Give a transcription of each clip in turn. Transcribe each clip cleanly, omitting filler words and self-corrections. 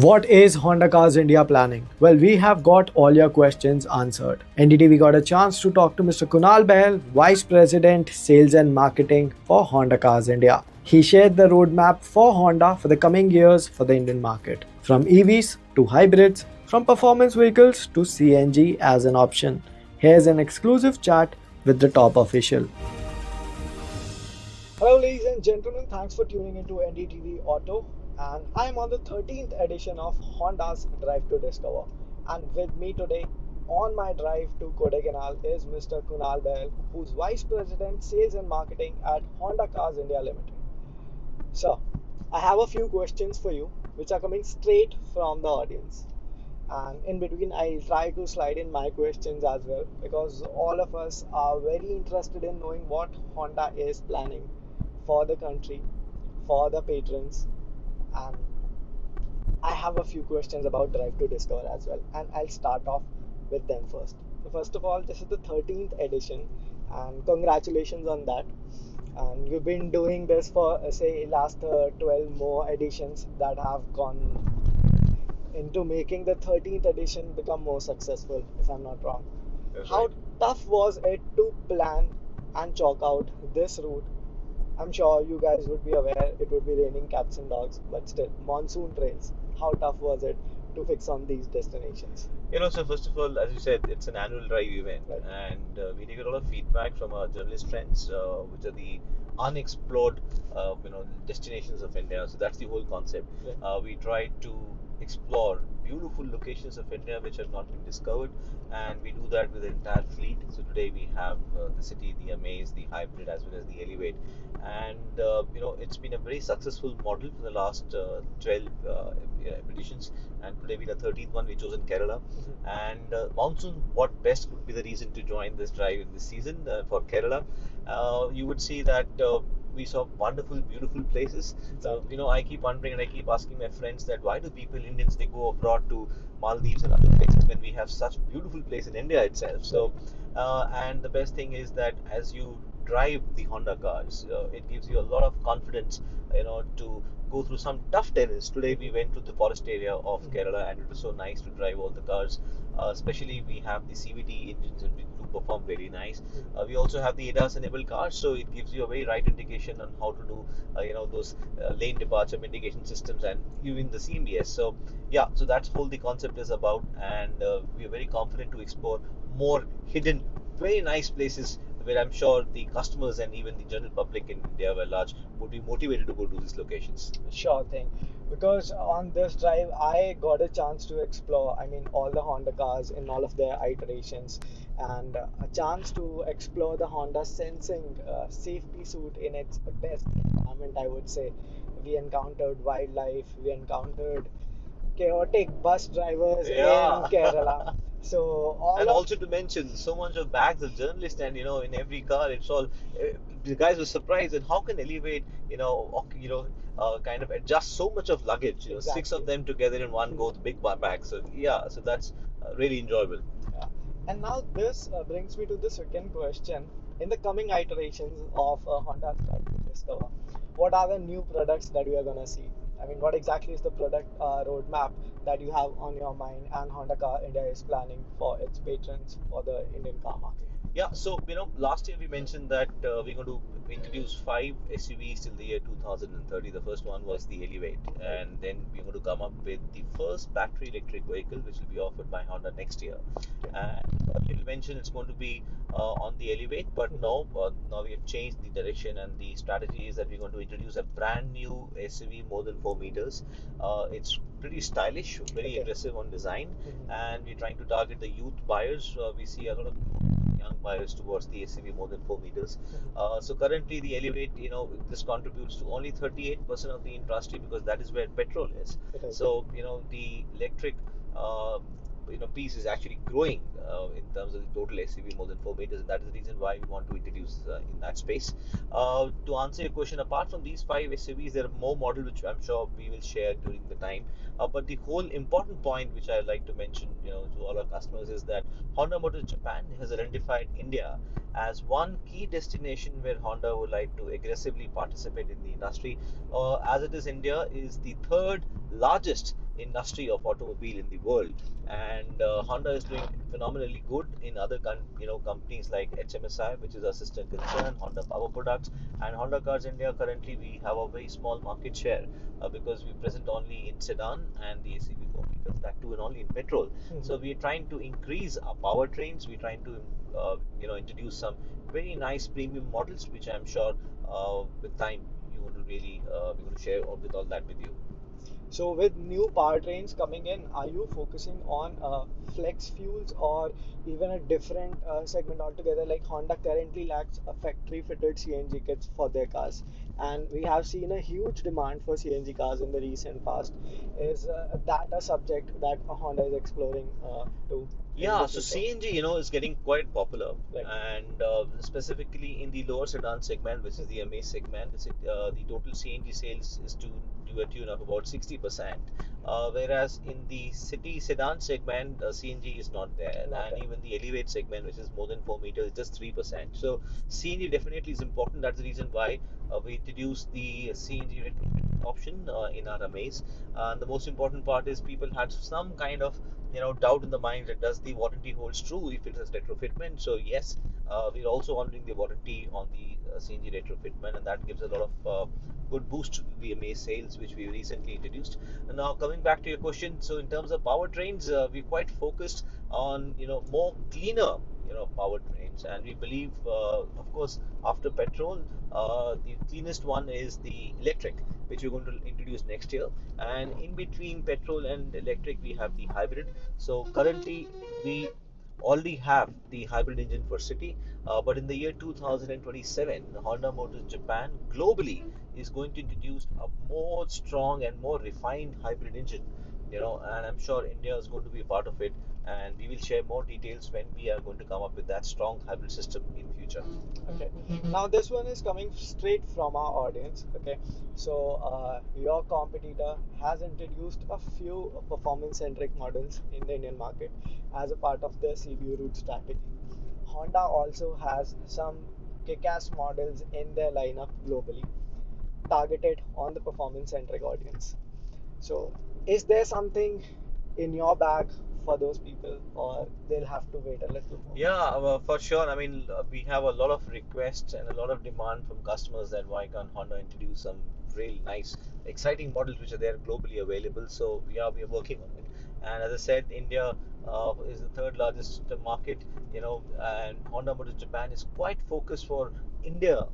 What is Honda Cars India planning? Well, we have got all your questions answered. NDTV got a chance to talk to Mr. Kunal Behl, Vice President, Sales and Marketing for Honda Cars India. He shared the roadmap for Honda for the coming years for the Indian market, from EVs to hybrids, from performance vehicles to CNG as an option. Here's an exclusive chat with the top official. Hello, ladies and gentlemen. Thanks for tuning into NDTV Auto. And I'm on the 13th edition of Honda's Drive to Discover. And with me today on my drive to Kodaikanal is Mr. Kunal Behl, who's Vice President Sales and Marketing at Honda Cars India Limited. So, I have a few questions for you, which are coming straight from the audience. And in between, I'll try to slide in my questions as well, because all of us are very interested in knowing what Honda is planning for the country, for the patrons, and I have a few questions about Drive to Discover as well, and I'll start off with them first. So first of all, this is the 13th edition, and congratulations on that. And you've been doing this for say last 12 more editions that have gone into making the 13th edition become more successful, if I'm not wrong. That's How right. tough was it to plan and chalk out this route? I'm sure you guys would be aware it would be raining cats and dogs, but still, monsoon trails. How tough was it to fix on these destinations? So first of all, as you said, it's an annual drive event, Right. and we take a lot of feedback from our journalist friends, which are the unexplored, destinations of India. So that's the whole concept. Right. We try to explore beautiful locations of India which have not been discovered, and we do that with the entire fleet. So today we have the City, the Amaze, the Hybrid, as well as the Elevate, and it's been a very successful model for the last 12 editions, and today we the 13th one we chose in Kerala. And monsoon, what best could be the reason to join this drive in this season for Kerala? You would see that we saw wonderful, beautiful places. So I keep wondering and I keep asking my friends that why do people, Indians, they go abroad to Maldives and other places when we have such beautiful place in India itself? So, and the best thing is that as you drive the Honda cars, it gives you a lot of confidence, to go through some tough terrains. Today we went to the forest area of Kerala, and it was so nice to drive all the cars. Especially we have the CVT engines and we do perform very nice. We also have the ADAS enabled cars, so it gives you a very right indication on how to do, those lane departure mitigation systems and even the CMBS. So yeah, so that's whole the concept is about, and we are very confident to explore more hidden, very nice places where I'm sure the customers and even the general public in India at large would be motivated to go to these locations. Sure thing. Because on this drive, I got a chance to explore, I mean, all the Honda cars in all of their iterations, and a chance to explore the Honda Sensing safety suite in its best environment, I would say. We encountered wildlife, we encountered chaotic bus drivers in Yeah. Kerala. So all And of also to mention, so much of bags of journalists, and in every car, it's all. The guys were surprised that how can Elevate, kind of adjust so much of luggage. Six exactly. of them together in one go, the big bag. So yeah, so that's really enjoyable. Yeah. And now this brings me to the second question. In the coming iterations of Honda Drive to Discover, what are the new products that we are gonna see? I mean, what exactly is the product roadmap that you have on your mind and Honda Car India is planning for its patrons for the Indian car market? Yeah, so last year we mentioned that we're going to introduce five SUVs till the year 2030. The first one was the Elevate, and then we're going to come up with the first battery electric vehicle, which will be offered by Honda next year. And you mentioned it's going to be on the Elevate, but no, now we have changed the direction, and the strategy is that we're going to introduce a brand new SUV more than 4 meters. It's pretty stylish, very Okay. aggressive on design, Mhm. and we're trying to target the youth buyers. We see a lot of young buyers towards the SUV more than 4 meters. So currently the Elevate, this contributes to only 38% of the industry because that is where petrol is. Right. So, the electric uh, piece is actually growing in terms of the total SUV more than 4 meters, and that is the reason why we want to introduce in that space. To answer your question, apart from these five SUVs, there are more models which I'm sure we will share during the time. But the whole important point which I like to mention, to all our customers is that Honda Motors Japan has identified India as one key destination where Honda would like to aggressively participate in the industry. As it is, India is the third largest industry of automobile in the world. And Honda is doing phenomenally good in other companies like HMSI, which is our sister concern, Honda Power Products, and Honda Cars India. Currently, we have a very small market share because we're present only in sedan and the SUV vehicles, that too, and only in petrol. So we're trying to increase our powertrains. We're trying to introduce some very nice premium models, which I'm sure with time you want to really we're going to share with all that with you. So with new powertrains coming in, are you focusing on flex fuels or even a different segment altogether? Like Honda currently lacks a factory-fitted CNG kits for their cars, and we have seen a huge demand for CNG cars in the recent past. Is that a subject that Honda is exploring to in Yeah, the so future? CNG, is getting quite popular, Right. and specifically in the lower sedan segment, which is the MA segment, the total CNG sales is to a tune of about 60%, whereas in the city sedan segment, CNG is not there, Not and there. even the elevate segment, which is more than 4 meters, is just 3%. So CNG definitely is important. That's the reason why we introduced the CNG option in our Amaze. And the most important part is people had some kind of doubt in the mind that does the warranty holds true if it is retrofitment. So yes, we're also honoring the warranty on the CNG retrofitment, and that gives a lot of good boost to the Amaze sales, which we recently introduced. And now coming back to your question, so in terms of powertrains, we're quite focused on more cleaner powertrains, and we believe, of course, after petrol, the cleanest one is the electric, which we're going to introduce next year. And in between petrol and electric, we have the hybrid. So currently, we already have the hybrid engine for city, but in the year 2027, Honda Motors Japan globally is going to introduce a more strong and more refined hybrid engine. And I'm sure India is going to be a part of it, and we will share more details when we are going to come up with that strong hybrid system in future. Okay. Now this one is coming straight from our audience. Okay. So your competitor has introduced a few performance-centric models in the Indian market as a part of their CBU route strategy. Honda also has some kick-ass models in their lineup globally, targeted on the performance-centric audience. So, is there something in your bag for those people, or they'll have to wait a little more? Yeah, for sure. I mean, we have a lot of requests and a lot of demand from customers that why can't Honda introduce some really nice, exciting models which are there globally available. So yeah, we are working on it. And as I said, India is the third largest market, and Honda Motors Japan is quite focused for India,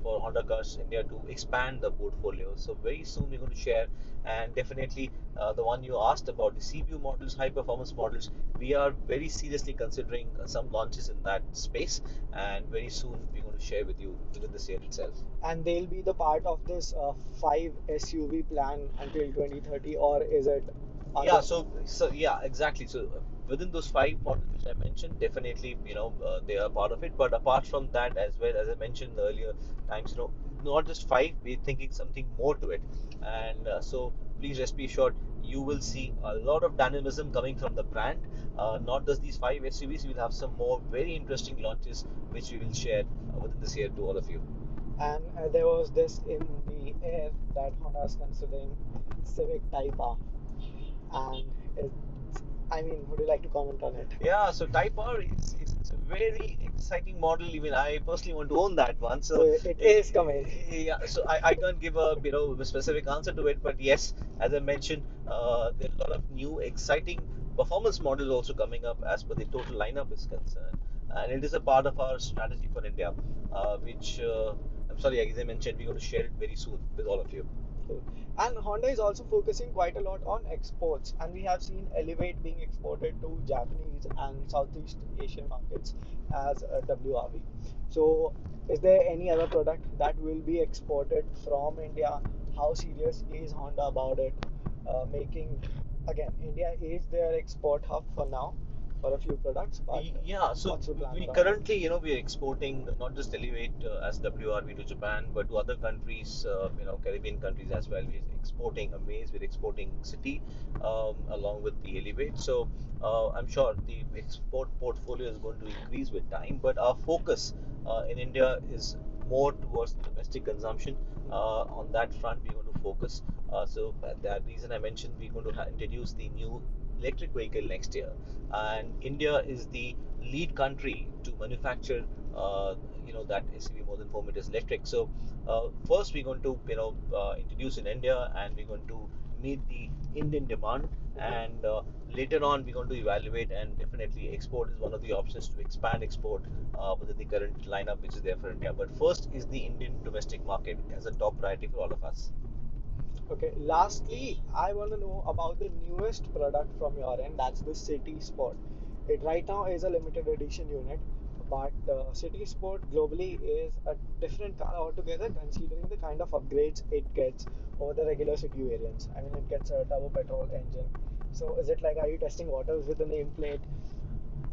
for Honda Cars India to expand the portfolio. So very soon we're going to share, and definitely the one you asked about, the CBU models, high performance models, we are very seriously considering some launches in that space, and very soon we're going to share with you within this year itself. And they'll be the part of this five SUV plan until 2030, or is it Yeah, other? so yeah, exactly. So within those five models which I mentioned, definitely they are part of it. But apart from that, as well as I mentioned earlier times, not just five, we're thinking something more to it. And so please rest be assured, you will see a lot of dynamism coming from the brand. Not just these five SUVs, we'll have some more very interesting launches which we will share within this year to all of you. And there was this in the air that Honda is considering Civic Type R, and I mean, would you like to comment on it? Yeah, so Type R is a very exciting model. Even I personally want to own that one. So So it is coming. yeah, so I can't give a specific answer to it, but yes, as I mentioned, there are a lot of new exciting performance models also coming up as per the total lineup is concerned, and it is a part of our strategy for India, which I'm sorry, as I mentioned, we're going to share it very soon with all of you. Cool. And Honda is also focusing quite a lot on exports, and we have seen Elevate being exported to Japanese and Southeast Asian markets as a WRV. So, is there any other product that will be exported from India? How serious is Honda about it? Making again, India is their export hub for now for a few products, but Yeah, so what's the plan we around it? currently, we are exporting not just Elevate as WRV to Japan, but to other countries, Caribbean countries as well. We're exporting Amaze, we're exporting City, along with the Elevate. So I'm sure the export portfolio is going to increase with time, but our focus in India is more towards domestic consumption. On that front, we're going to focus. So that reason I mentioned we're going to introduce the new electric vehicle next year, and India is the lead country to manufacture. That SUV more than 4 meters electric. So first we're going to introduce in India, and we're going to meet the Indian demand, and later on we're going to evaluate, and definitely export is one of the options to expand export within the current lineup which is there for India. But first is the Indian domestic market as a top priority for all of us. Okay, lastly, I want to know about the newest product from your end. That's the City Sport. It right now is a limited edition unit, but City Sport globally is a different car altogether, considering the kind of upgrades it gets over the regular city variants. I mean, it gets a turbo petrol engine. So, is it like, are you testing waters with the nameplate?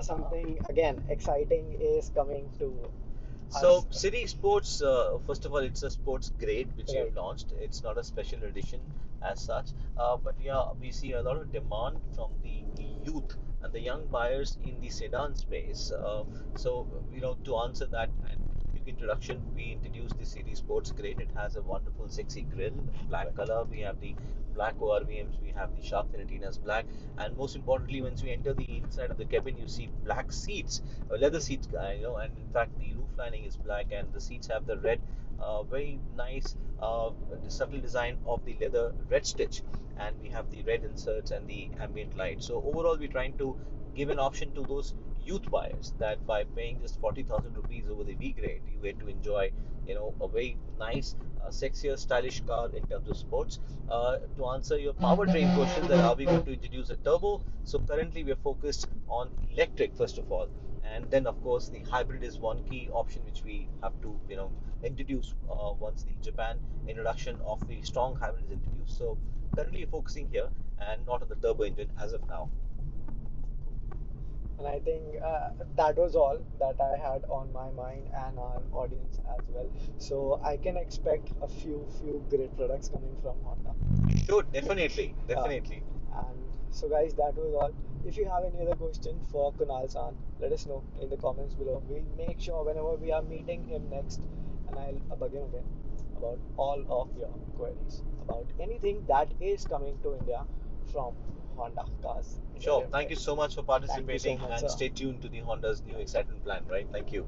Something again exciting is coming to us. So City Sports, first of all, it's a sports grade which you Right. have launched. It's not a special edition as such, but yeah, we see a lot of demand from the youth and the young buyers in the sedan space. So to answer that and quick introduction, we introduced the City Sports grade. It has a wonderful, sexy grille, black color. We have the black ORVMs. We have the shark fin as black, and most importantly, once you enter the inside of the cabin, you see black seats, leather seats, and in fact the roof lining is black, and the seats have the red, very nice, subtle design of the leather red stitch, and we have the red inserts and the ambient light. So overall, we're trying to give an option to those youth buyers that by paying just 40,000 rupees over the V grade, you get to enjoy, a very nice, sexier, stylish car in terms of sports. To answer your powertrain question, that are we going to introduce a turbo? So currently we are focused on electric first of all, and then of course the hybrid is one key option which we have to introduce once the Japan introduction of the strong hybrid is introduced. So currently focusing here and not on the turbo engine as of now. And I think that was all that I had on my mind and our audience as well. So I can expect a few great products coming from Honda. Sure, definitely, Uh, definitely. and so guys, that was all. If you have any other question for Kunal San, let us know in the comments below. We'll make sure whenever we are meeting him next, and I'll bug him again about all of your queries about anything that is coming to India from Honda cars India Sure. Thank Limited. you so much for Thank you so participating, much, and sir. stay tuned to the Honda's new excitement plan, right? Thank you.